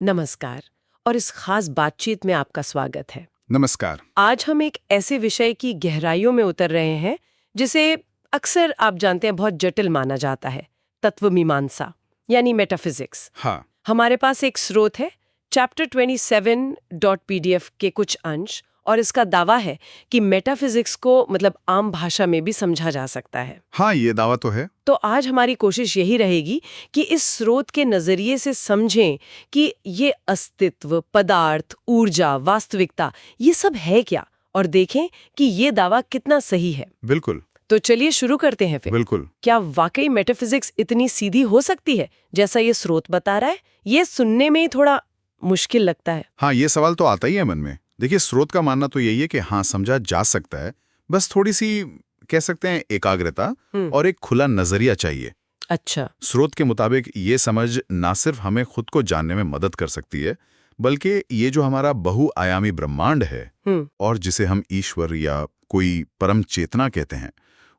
नमस्कार और इस खास बातचीत में आपका स्वागत है। नमस्कार। आज हम एक ऐसे विषय की गहराइयों में उतर रहे हैं जिसे अक्सर आप जानते हैं बहुत जटिल माना जाता है, तत्व मीमांसा यानी मेटाफिजिक्स। हाँ, हमारे पास एक स्रोत है चैप्टर 27.pdf के कुछ अंश और इसका दावा है कि मेटाफिजिक्स को मतलब आम भाषा में भी समझा जा सकता है। हाँ, ये दावा तो है। तो आज हमारी कोशिश यही रहेगी कि इस स्रोत के नजरिए से समझें कि ये अस्तित्व, पदार्थ, ऊर्जा, वास्तविकता ये सब है क्या, और देखें कि ये दावा कितना सही है। बिल्कुल, तो चलिए शुरू करते हैं फिर। बिल्कुल। क्या वाकई मेटाफिजिक्स इतनी सीधी हो सकती है जैसा ये स्रोत बता रहा है? ये सुनने में ही थोड़ा मुश्किल लगता है। हाँ, ये सवाल तो आता ही है मन में। देखिए, स्रोत का मानना तो यही है कि हाँ, समझा जा सकता है। बस थोड़ी सी कह सकते हैं एकाग्रता और एक खुला नजरिया चाहिए। अच्छा। स्रोत के मुताबिक ये समझ ना सिर्फ हमें खुद को जानने में मदद कर सकती है, बल्कि ये जो हमारा बहुआयामी ब्रह्मांड है और जिसे हम ईश्वर या कोई परम चेतना कहते हैं,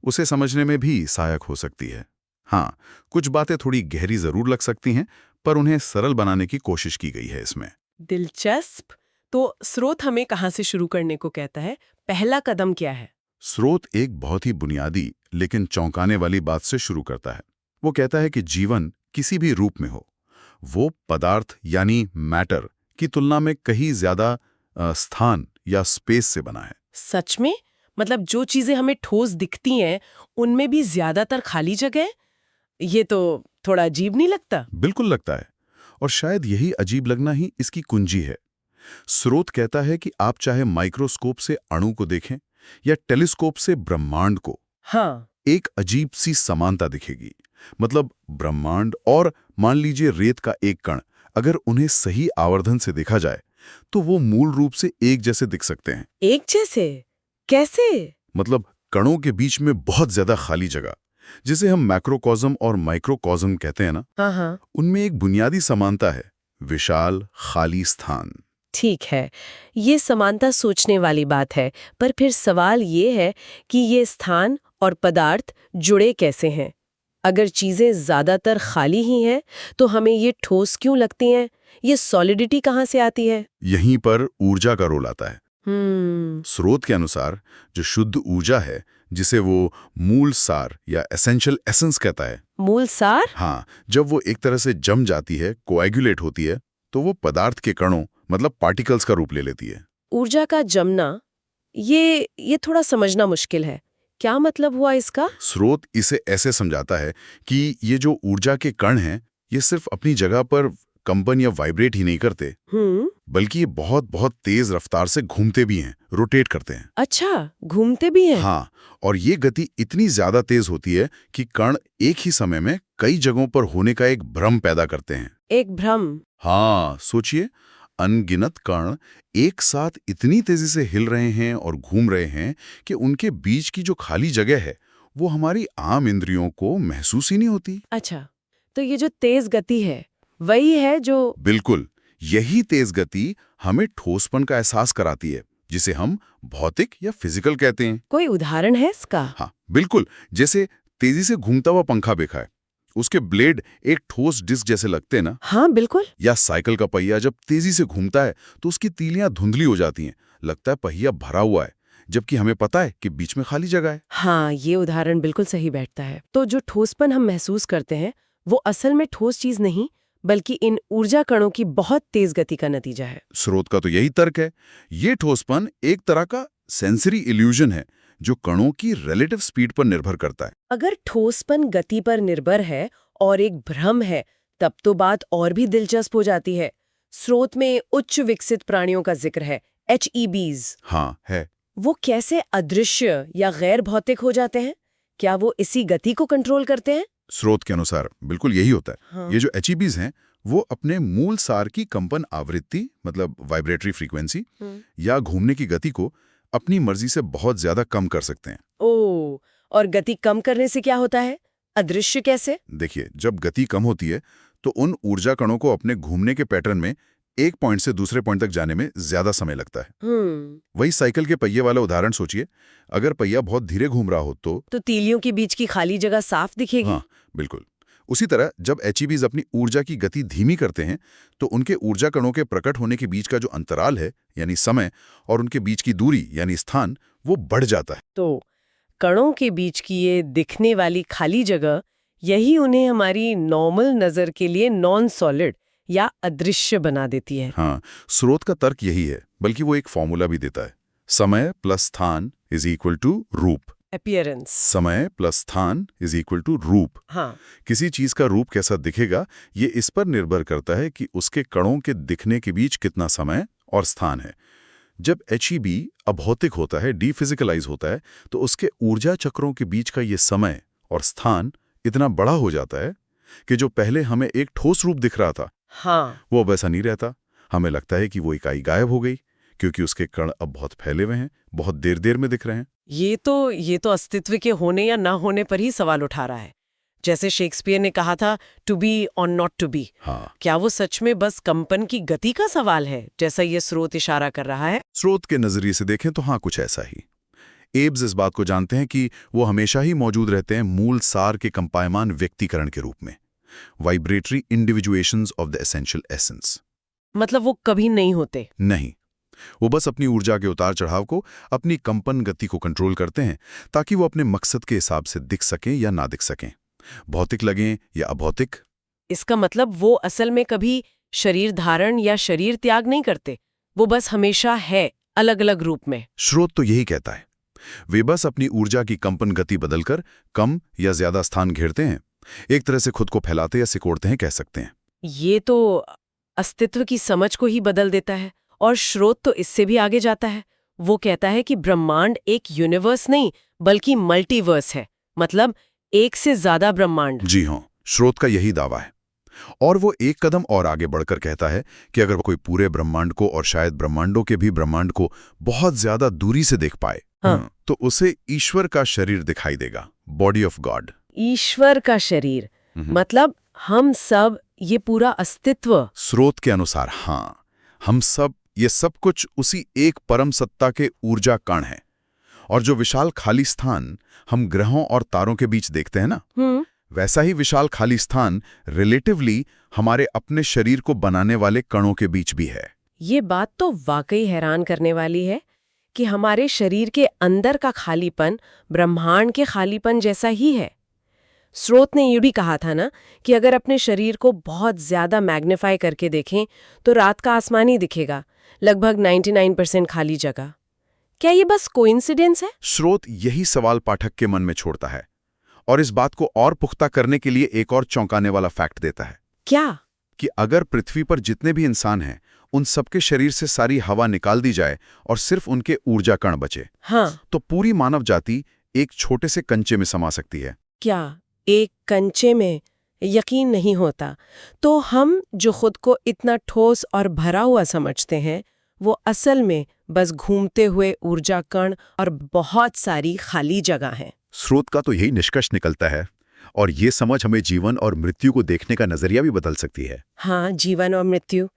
उसे समझने में भी सहायक हो सकती है। हाँ, कुछ बातें थोड़ी गहरी जरूर लग सकती हैं, पर उन्हें सरल बनाने की कोशिश की गई है इसमें। दिलचस्प। तो स्रोत हमें कहाँ से शुरू करने को कहता है? पहला कदम क्या है? स्रोत एक बहुत ही बुनियादी लेकिन चौंकाने वाली बात से शुरू करता है। वो कहता है कि जीवन किसी भी रूप में हो, वो पदार्थ यानी मैटर की तुलना में कहीं ज्यादा स्थान या स्पेस से बना है। सच में? मतलब जो चीजें हमें ठोस दिखती हैं उनमें भी ज्यादातर खाली जगह है? ये तो थोड़ा अजीब नहीं लगता? बिल्कुल लगता है, और शायद यही अजीब लगना ही इसकी कुंजी है। स्रोत कहता है कि आप चाहे माइक्रोस्कोप से अणु को देखें या टेलीस्कोप से ब्रह्मांड को, हाँ। एक अजीब सी समानता दिखेगी। मतलब ब्रह्मांड और मान लीजिए रेत का एक कण, अगर उन्हें सही आवर्धन से देखा जाए तो वो मूल रूप से एक जैसे दिख सकते हैं। एक जैसे? कैसे? मतलब कणों के बीच में बहुत ज्यादा खाली जगह, जिसे हम मैक्रोकॉज्म और माइक्रोकॉज्म कहते हैं ना, हाँ हाँ। उनमें एक बुनियादी समानता है, विशाल खाली स्थान। ठीक है, ये समानता सोचने वाली बात है, पर फिर सवाल ये है कि ये स्थान और पदार्थ जुड़े कैसे हैं? अगर चीजें ज्यादातर खाली ही हैं, तो हमें ये ठोस क्यों लगती हैं? ये सॉलिडिटी कहाँ से आती है? यहीं पर ऊर्जा का रोल आता है। हम्म। स्रोत के अनुसार जो शुद्ध ऊर्जा है, जिसे वो मूल सार या एसेंशियल एसेंस कहता है, मूल सार? हाँ, जब वो एक तरह से जम जाती है, कोएगुलेट होती है, तो वो पदार्थ के कणों मतलब पार्टिकल्स का रूप ले लेती है। ऊर्जा का जमना, ये थोड़ा समझना मुश्किल है। क्या मतलब हुआ इसका? स्रोत इसे ऐसे समझाता है कि ये जो ऊर्जा के कण हैं, ये सिर्फ अपनी जगह पर कंपन या वाइब्रेट ही नहीं करते, बल्कि ये बहुत बहुत तेज रफ्तार से घूमते भी हैं, रोटेट करते हैं। अच्छा, घूमते भी हैं? हाँ, और ये गति इतनी ज्यादा तेज होती है कि कण एक ही समय में कई जगहों पर होने का एक भ्रम पैदा करते हैं। एक भ्रम? हाँ, सोचिए, अनगिनत कण एक साथ इतनी तेजी से हिल रहे हैं और घूम रहे हैं कि उनके बीच की जो खाली जगह है, वो हमारी आम इंद्रियों को महसूस ही नहीं होती। अच्छा, तो ये जो तेज गति है, वही है जो... बिल्कुल, यही तेज गति हमें ठोसपन का एहसास कराती है, जिसे हम भौतिक या फिजिकल कहते हैं। कोई उदाहरण है इसका? हाँ, बिल्कुल, जैसे तेजी से घूमता हुआ पंखा देखा है, उसके ब्लेड एक ठोस डिस्क जैसे लगते हैं ना। हाँ बिल्कुल। या साइकिल का पहिया जब तेजी से घूमता है तो उसकी तीलियां धुंधली हो जाती हैं, लगता है पहिया भरा हुआ है, जबकि हमें पता है कि बीच में खाली जगह है। हाँ, ये उदाहरण बिल्कुल सही बैठता है। तो जो ठोसपन हम महसूस करते हैं वो असल में ठोस चीज नहीं, बल्कि इन ऊर्जा कणों की बहुत तेज गति का नतीजा है। स्रोत का तो यही तर्क है। ये ठोसपन एक तरह का सेंसरी इल्यूजन है जो कणों की रिलेटिव स्पीड पर निर्भर करता है। अगर ठोसपन गति पर निर्भर है और एक भ्रम है, तब तो बात और भी दिलचस्प हो जाती है। स्रोत में उच्च विकसित प्राणियों का जिक्र है, HEBs। हाँ है। वो कैसे अदृश्य या गैर भौतिक हो जाते हैं? क्या वो इसी गति को कंट्रोल करते हैं? स्रोत के अनुसार बिल्कुल यही होता है। हाँ। ये जो एचईबीज हैं, वो अपने मूल सार की कंपन आवृत्ति मतलब वाइब्रेटरी फ्रीक्वेंसी या घूमने की गति को अपनी मर्जी से बहुत ज्यादा कम कर सकते हैं। ओह, और गति कम करने से क्या होता है? अदृश्य कैसे? देखिए, जब गति कम होती है तो उन ऊर्जा कणों को अपने घूमने के पैटर्न में एक पॉइंट से दूसरे पॉइंट तक जाने में ज्यादा समय लगता है। वही साइकिल के पहिए वाला उदाहरण सोचिए, अगर पहिया बहुत धीरे घूम रहा हो तो तीलियों के बीच की खाली जगह साफ दिखेगी। हाँ बिल्कुल, उसी तरह जब एचईबीज अपनी ऊर्जा की गति धीमी करते हैं तो उनके ऊर्जा कणों के प्रकट होने के बीच का जो अंतराल है यानी समय और उनके बीच की दूरी यानी स्थान वो बढ़ जाता है। तो कणों के बीच की ये दिखने वाली खाली जगह, यही उन्हें हमारी नॉर्मल नजर के लिए नॉन सॉलिड या अदृश्य बना देती है। हाँ, स्रोत का तर्क यही है, बल्कि वो एक फॉर्मूला भी देता है। समय प्लस स्थान इज इक्वल टू रूप। अपीयरेंस। समय प्लस स्थान इज इक्वल टू रूप। हाँ। किसी चीज का रूप कैसा दिखेगा ये इस पर निर्भर करता है कि उसके कणों के दिखने के बीच कितना समय और स्थान है। जब एचईबी अभौतिक होता है, डीफिजिकलाइज होता है, तो उसके ऊर्जा चक्रों के बीच का ये समय और स्थान इतना बड़ा हो जाता है कि जो पहले हमें एक ठोस रूप दिख रहा था, हाँ, वो अब ऐसा नहीं रहता। हमें लगता है कि वो इकाई गायब हो गई क्योंकि उसके कण अब बहुत फैले हुए हैं, बहुत देर देर में दिख रहे हैं। ये तो अस्तित्व के होने या ना होने पर ही सवाल उठा रहा है। जैसे शेक्सपियर ने कहा था, टू बी और नॉट टू बी। हाँ, क्या वो सच में बस कंपन की गति का सवाल है, जैसा ये स्रोत इशारा कर रहा है? स्रोत के नजरिए से देखें तो हाँ, कुछ ऐसा ही। एब्स इस बात को जानते हैं कि वो हमेशा ही मौजूद रहते हैं मूल सार के कंपायमान व्यक्तिकरण के रूप में, vibratory individuations of the essential essence. मतलब वो कभी नहीं होते? नहीं, वो बस अपनी ऊर्जा के उतार चढ़ाव को, अपनी कंपन गति को कंट्रोल करते हैं ताकि वो अपने मकसद के हिसाब से दिख सकें या ना दिख सकें, भौतिक लगें या अभौतिक। इसका मतलब वो असल में कभी शरीर धारण या शरीर त्याग नहीं करते, वो बस हमेशा है, अलग अलग रूप में। स्रोत तो यही कहता है। वे बस अपनी ऊर्जा की कंपन गति बदलकर कम या ज्यादा स्थान घेरते हैं, एक तरह से खुद को फैलाते या सिकोड़ते हैं, कह सकते हैं। ये तो अस्तित्व की समझ को ही बदल देता है। और स्रोत तो इससे भी आगे जाता है। वो कहता है कि ब्रह्मांड एक यूनिवर्स नहीं बल्कि मल्टीवर्स है, मतलब एक से ज्यादा ब्रह्मांड। जी हाँ, स्रोत का यही दावा है। और वो एक कदम और आगे बढ़कर कहता है कि अगर कोई पूरे ब्रह्मांड को और शायद ब्रह्मांडों के भी ब्रह्मांड को बहुत ज्यादा दूरी से देख पाए, हाँ, तो उसे ईश्वर का शरीर दिखाई देगा, बॉडी ऑफ गॉड। ईश्वर का शरीर, मतलब हम सब, ये पूरा अस्तित्व। स्रोत के अनुसार हाँ, हम सब, ये सब कुछ उसी एक परम सत्ता के ऊर्जा कण है। और जो विशाल खाली स्थान हम ग्रहों और तारों के बीच देखते हैं ना, वैसा ही विशाल खाली स्थान रिलेटिवली हमारे अपने शरीर को बनाने वाले कणों के बीच भी है। ये बात तो वाकई हैरान करने वाली है कि हमारे शरीर के अंदर का खालीपन ब्रह्मांड के खालीपन जैसा ही है। स्रोत ने ये भी कहा था ना कि अगर अपने शरीर को बहुत ज्यादा मैग्नीफाई करके देखें तो रात का आसमान ही दिखेगा, लगभग 99% खाली जगह। क्या ये बस कोइंसिडेंस है? स्रोत यही सवाल पाठक के मन में छोड़ता है और इस बात को और पुख्ता करने के लिए एक और चौंकाने वाला फैक्ट देता है। क्या? कि अगर पृथ्वी पर जितने भी इंसान हैं उन सबके शरीर से सारी हवा निकाल दी जाए और सिर्फ उनके ऊर्जा कण बचे, हाँ, तो पूरी मानव जाति एक छोटे से कंचे में समा सकती है। क्या एक कंचे में? यकीन नहीं होता। तो हम जो खुद को इतना ठोस और भरा हुआ समझते हैं, वो असल में बस घूमते हुए ऊर्जा कण और बहुत सारी खाली जगह हैं। स्रोत का तो यही निष्कर्ष निकलता है और ये समझ हमें जीवन और मृत्यु को देखने का नजरिया भी बदल सकती है। हाँ, जीवन और मृत्यु,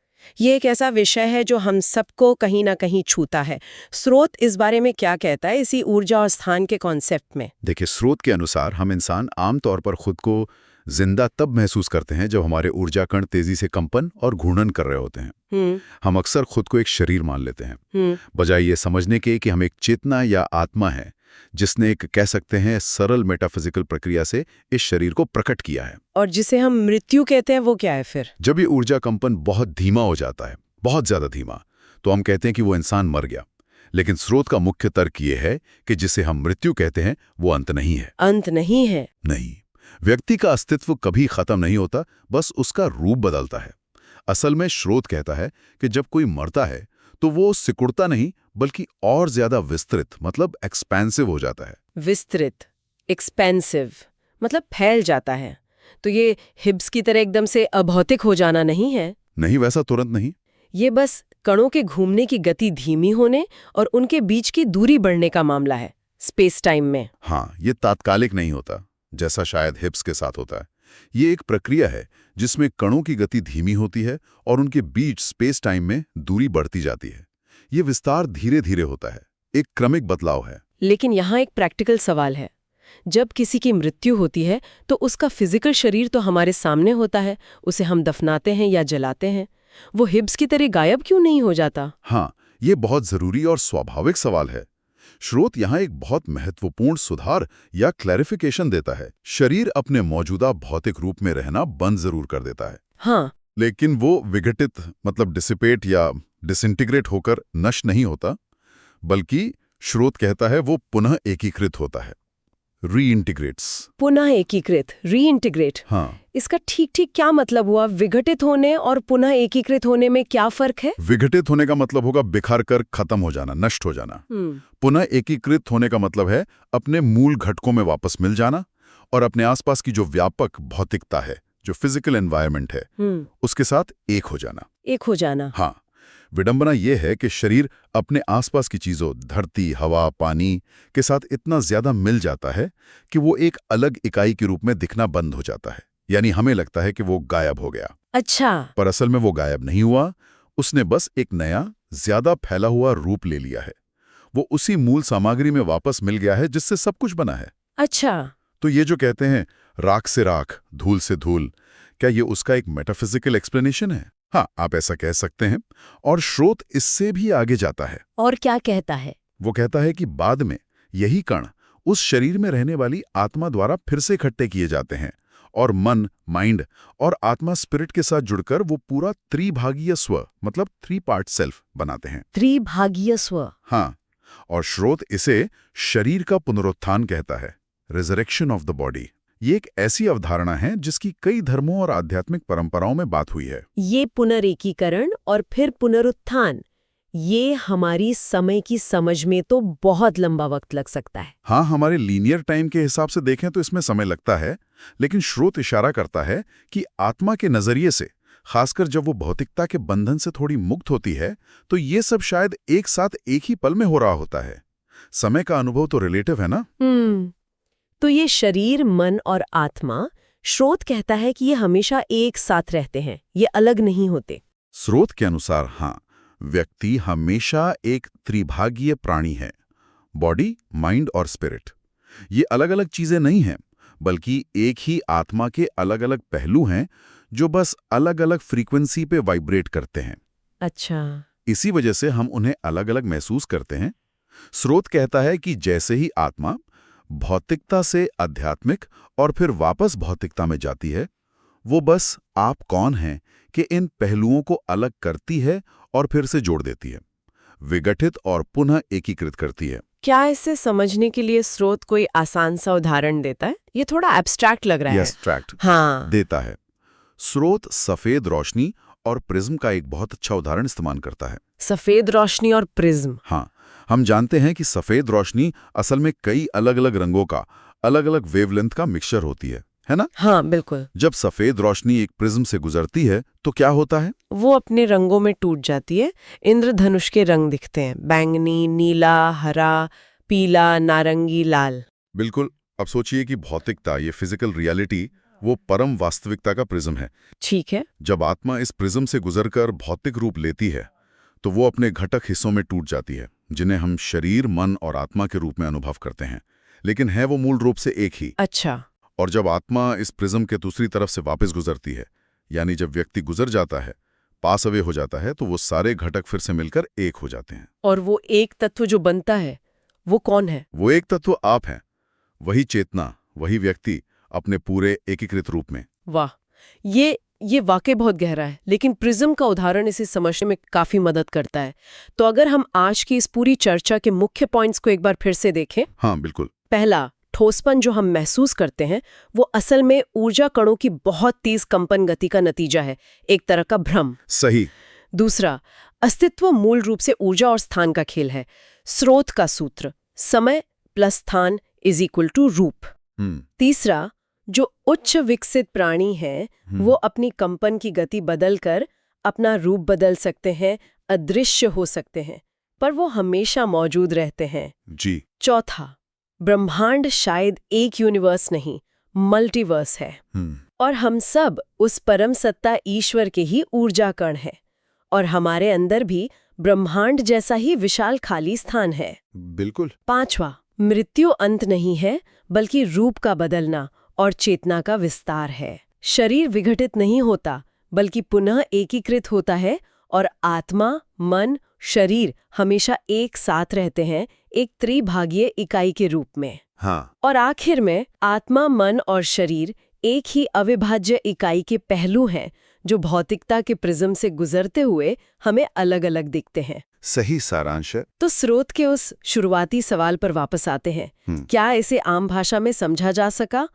ये एक ऐसा विषय है जो हम सबको कहीं ना कहीं छूता है। स्रोत इस बारे में क्या कहता है इसी ऊर्जा और स्थान के कॉन्सेप्ट में? देखिए, स्रोत के अनुसार हम इंसान आमतौर पर खुद को जिंदा तब महसूस करते हैं जब हमारे ऊर्जा कण तेजी से कंपन और घूर्णन कर रहे होते हैं। हम अक्सर खुद को एक शरीर मान लेते हैं, बजाय ये समझने के कि हम एक चेतना या आत्मा है जिसने एक, कह सकते हैं, सरल मेटाफिजिकल प्रक्रिया से इस शरीर को प्रकट किया है। और जिसे हम मृत्यु कहते हैं, वो क्या है फिर? जब ये ऊर्जा कंपन बहुत धीमा हो जाता है, बहुत ज्यादा धीमा, तो हम कहते हैं कि वो इंसान मर गया। लेकिन स्रोत का मुख्य तर्क ये है कि जिसे हम मृत्यु कहते हैं वो अंत नहीं है। अंत नहीं है? नहीं, व्यक्ति का अस्तित्व कभी खत्म नहीं होता, बस उसका रूप बदलता है। असल में स्रोत कहता है कि जब कोई मरता है तो वो सिकुड़ता नहीं बल्कि और ज्यादा विस्तृत, मतलब एक्सपेंसिव हो जाता है। विस्तृत, एक्सपेंसिव, मतलब फैल जाता है। तो ये हिब्स की तरह एकदम से अभौतिक हो जाना नहीं है? नहीं, वैसा तुरंत नहीं। ये बस कणों के घूमने की गति धीमी होने और उनके बीच की दूरी बढ़ने का मामला है, स्पेस टाइम में। हाँ, ये तात्कालिक नहीं होता जैसा शायद हिब्स के साथ होता है। ये एक प्रक्रिया है जिसमें कणों की गति धीमी होती है और उनके बीच स्पेस टाइम में दूरी बढ़ती जाती है। ये विस्तार धीरे धीरे होता है, एक क्रमिक बदलाव है। लेकिन यहाँ एक प्रैक्टिकल सवाल है। जब किसी की मृत्यु होती है तो उसका फिजिकल शरीर तो हमारे सामने होता है, उसे हम दफनाते हैं या जलाते हैं। वो हिब्स की तरह गायब क्यों नहीं हो जाता? हाँ, ये बहुत जरूरी और स्वाभाविक सवाल है। स्रोत यहाँ एक बहुत महत्वपूर्ण सुधार या क्लैरिफिकेशन देता है। शरीर अपने मौजूदा भौतिक रूप में रहना बंद जरूर कर देता है, हाँ, लेकिन वो विघटित मतलब डिसिपेट या डिसइंटीग्रेट होकर नष्ट नहीं होता, बल्कि स्रोत कहता है वो पुनः एकीकृत होता है, रीइंटीग्रेट्स। पुनः एकीकृत, रीइंटीग्रेट। हाँ, इसका ठीक क्या मतलब हुआ? विघटित होने और पुनः एकीकृत होने में क्या फर्क है? विघटित होने का मतलब होगा बिखर कर खत्म हो जाना, नष्ट हो जाना। पुनः एकीकृत होने का मतलब है अपने मूल घटकों में वापस मिल जाना और अपने आसपास की जो व्यापक भौतिकता है, जो फिजिकल एनवायरनमेंट है, उसके साथ एक हो जाना। एक हो जाना। हाँ, विडंबना यह है कि शरीर अपने आसपास की चीजों, धरती, हवा, पानी के साथ इतना ज्यादा मिल जाता है कि वो एक अलग इकाई के रूप में दिखना बंद हो जाता है। यानी हमें लगता है कि वो गायब हो गया। अच्छा। पर असल में वो गायब नहीं हुआ, उसने बस एक नया, ज्यादा फैला हुआ रूप ले लिया है। वो उसी मूल सामग्री में वापस मिल गया है जिससे सब कुछ बना है। अच्छा। तो ये जो कहते हैं राख से राख, धूल से धूल, क्या ये उसका एक मेटाफिजिकल एक्सप्लेनेशन है? हाँ, आप ऐसा कह सकते हैं। और स्रोत इससे भी आगे जाता है। और क्या कहता है? वो कहता है कि बाद में यही कण उस शरीर में रहने वाली आत्मा द्वारा फिर से इकट्ठे किए जाते हैं और मन, माइंड और आत्मा, स्पिरिट के साथ जुड़कर वो पूरा त्रिभागीय स्व मतलब 3 पार्ट सेल्फ बनाते हैं। त्रिभागीय स्व। हाँ, और स्रोत इसे शरीर का पुनरुत्थान कहता है, रिजरेक्शन ऑफ द बॉडी। ये एक ऐसी अवधारणा है जिसकी कई धर्मों और आध्यात्मिक परंपराओं में बात हुई है। ये पुनरेकीकरण और फिर पुनरुत्थान, ये हमारी समय की समझ में तो बहुत लंबा वक्त लग सकता है। हाँ, हमारे लीनियर टाइम के हिसाब से देखें तो इसमें समय लगता है, लेकिन स्रोत इशारा करता है कि आत्मा के नजरिए से, खासकर जब वो भौतिकता के बंधन से थोड़ी मुक्त होती है, तो ये सब शायद एक साथ एक ही पल में हो रहा होता है। समय का अनुभव तो रिलेटिव है ना। तो ये शरीर, मन और आत्मा, स्रोत कहता है कि ये हमेशा एक साथ रहते हैं, ये अलग नहीं होते। स्रोत के अनुसार हाँ, व्यक्ति हमेशा एक त्रिभागीय प्राणी है, बॉडी, माइंड और स्पिरिट। ये अलग अलग चीजें नहीं हैं, बल्कि एक ही आत्मा के अलग अलग पहलू हैं जो बस अलग अलग फ्रीक्वेंसी पे वाइब्रेट करते हैं। अच्छा। इसी वजह से हम उन्हें अलग अलग महसूस करते हैं। स्रोत कहता है कि जैसे ही आत्मा भौतिकता से आध्यात्मिक और फिर वापस भौतिकता में जाती है, वो बस आप कौन हैं कि इन पहलुओं को अलग करती है और फिर से जोड़ देती है, विघटित और पुनः एकीकृत करती है। क्या इसे समझने के लिए स्रोत कोई आसान सा उदाहरण देता है? ये थोड़ा एब्स्ट्रैक्ट लग रहा है। एब्स्ट्रैक्ट हाँ, देता है। स्रोत सफेद रोशनी और प्रिज्म का एक बहुत अच्छा उदाहरण इस्तेमाल करता है। सफेद रोशनी और प्रिज्म। हाँ, हम जानते हैं कि सफेद रोशनी असल में कई अलग अलग रंगों का, अलग अलग वेवलेंथ का मिक्सचर होती है ना? हाँ, बिल्कुल। जब सफेद रोशनी एक प्रिज्म से गुजरती है तो क्या होता है? वो अपने रंगों में टूट जाती है। इंद्रधनुष के रंग दिखते हैं, बैंगनी, नीला, हरा, पीला, नारंगी, लाल। बिल्कुल। अब सोचिए कि भौतिकता, ये फिजिकल रियलिटी, वो परम वास्तविकता का प्रिज्म है। ठीक है। जब आत्मा इस प्रिज्म से गुजरकर भौतिक रूप लेती है तो वो अपने घटक हिस्सों में टूट जाती है, जिन्हें हम शरीर, मन और आत्मा के रूप में अनुभव करते हैं, लेकिन है वो मूल रूप से एक ही। अच्छा। और जब आत्मा इस प्रिज्म के दूसरी तरफ से वापस गुजरती है, यानी जब व्यक्ति गुजर जाता है, पास अवे हो जाता है, तो वो सारे घटक फिर से मिलकर एक हो जाते हैं। और वो एक तत्व जो बनता है, वो कौन है? वो एक तत्व आप हैं, वही चेतना, वही व्यक्ति अपने पूरे एकीकृत रूप में। वाह, ये वाकई बहुत गहरा है, लेकिन प्रिज्म का उदाहरण इसे समझने में काफी मदद करता है। तो अगर हम आज की इस पूरी चर्चा के मुख्य पॉइंट्स को एक बार फिर से देखें। हाँ, बिल्कुल। पहला, ठोसपन जो हम महसूस करते हैं वो असल में ऊर्जा कणों की बहुत तेज कंपन गति का नतीजा है, एक तरह का भ्रम। सही। दूसरा, अस्तित्व मूल रूप से ऊर्जा और स्थान का खेल है। स्रोत का सूत्र, समय प्लस स्थान इज इक्वल टू रूप। तीसरा, जो उच्च विकसित प्राणी हैं वो अपनी कंपन की गति बदलकर अपना रूप बदल सकते हैं, अदृश्य हो सकते हैं, पर वो हमेशा मौजूद रहते हैं। जी। चौथा, ब्रह्मांड शायद एक यूनिवर्स नहीं, मल्टीवर्स है, और हम सब उस परम सत्ता ईश्वर के ही ऊर्जा कण हैं, और हमारे अंदर भी ब्रह्मांड जैसा ही विशाल खाली स्थान है। बिल्कुल। पांचवा, मृत्यु अंत नहीं है, बल्कि रूप का बदलना और चेतना का विस्तार है। शरीर विघटित नहीं होता, बल्कि पुनः एकीकृत होता है और आत्मा, मन, शरीर हमेशा एक साथ रहते हैं, एक त्रिभागीय इकाई के रूप में। हाँ। और आखिर में आत्मा, मन और शरीर एक ही अविभाज्य इकाई के पहलू हैं, जो भौतिकता के प्रिज्म से गुजरते हुए हमें अलग अलग दिखते हैं। सही सारांश है। तो स्रोत के उस शुरुआती सवाल पर वापस आते हैं, क्या इसे आम भाषा में समझा जा सका?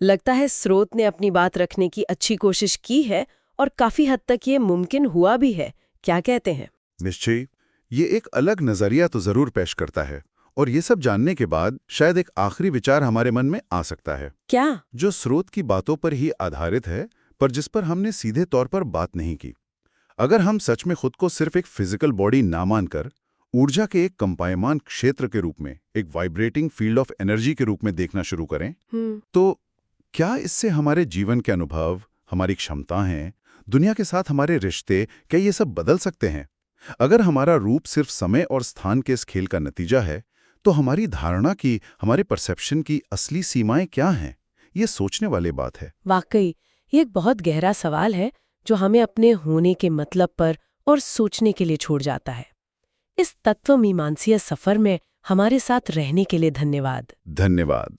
लगता है स्रोत ने अपनी बात रखने की अच्छी कोशिश की है और काफी हद तक ये मुमकिन हुआ भी है। क्या कहते हैं? निश्चय, ये एक अलग नजरिया तो जरूर पेश करता है, और ये सब जानने के बाद शायद एक आखिरी विचार हमारे मन में आ सकता है। क्या? जो स्रोत की बातों पर ही आधारित है, पर जिस पर हमने सीधे तौर पर बात नहीं की। अगर हम सच में खुद को सिर्फ एक फिजिकल बॉडी ना मानकर ऊर्जा के एक कंपायमान क्षेत्र के रूप में, एक वाइब्रेटिंग फील्ड ऑफ एनर्जी के रूप में देखना शुरू करें, तो क्या इससे हमारे जीवन के अनुभव, हमारी क्षमताएं, दुनिया के साथ हमारे रिश्ते, क्या ये सब बदल सकते हैं? अगर हमारा रूप सिर्फ समय और स्थान के इस खेल का नतीजा है, तो हमारी धारणा की, हमारे परसेप्शन की असली सीमाएं क्या हैं? ये सोचने वाली बात है। वाकई ये एक बहुत गहरा सवाल है, जो हमें अपने होने के मतलब पर और सोचने के लिए छोड़ जाता है। इस तत्वमीमांसीय सफर में हमारे साथ रहने के लिए धन्यवाद। धन्यवाद।